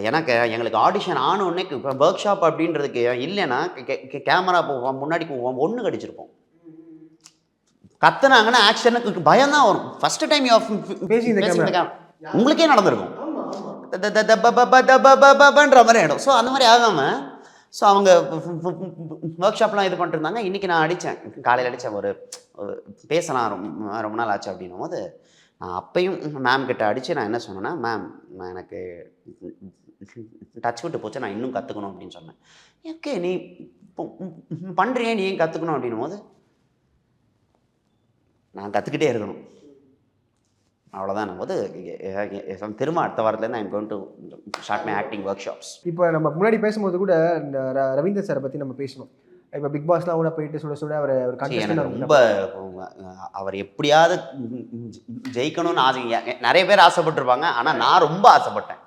எனக்கு எங்களுக்கு ஆடிஷன் ஆன உடனே இப்போ ஒர்க் ஷாப் அப்படின்றதுக்கு இல்லைன்னா கேமரா போவோம், முன்னாடி போவோம், ஒன்று கடிச்சிருப்போம். கத்துனாங்கன்னா ஆக்ஷனுக்கு பயம் தான் வரும். ஃபர்ஸ்ட் டைம் உங்களுக்கே நடந்திருக்கும். ன்ற மாதிரி ஆகிடும். ஸோ அந்த மாதிரி ஆகாமல் ஸோ அவங்க ஒர்க் ஷாப்லாம் இது பண்ணிட்டு இருந்தாங்க. இன்றைக்கி நான் அடித்தேன், காலையில் அடித்தேன். ஒரு பேசலாம் ரொம்ப நாள் ஆச்சு அப்படின்னும் போது நான் அப்பையும் மேம் கிட்ட அடித்து நான் என்ன சொன்னேன்னா, மேம் நான் எனக்கு டச் விட்டு போச்சு, நான் இன்னும் கற்றுக்கணும் அப்படின்னு சொன்னேன். ஓகே நீ பண்ணுறியே, நீ ஏன் கற்றுக்கணும் அப்படின்னும் போது நான் கற்றுக்கிட்டே இருக்கணும் அவ்வளோதான். போது திரும்ப அடுத்த வாரத்துலேருந்து I'm going to start my acting workshops. இப்போ நம்ம முன்னாடி பேசும்போது கூட இந்த ரவீந்தர் சாரை பற்றி நம்ம பேசணும். இப்போ பிக் பாஸ்லாம் கூட போயிட்டு சுட அவர் ரொம்ப அவர் எப்படியாவது ஜெயிக்கணும்னு ஆசை. நிறைய பேர் ஆசைப்பட்டிருப்பாங்க, ஆனால் நான் ரொம்ப ஆசைப்பட்டேன்.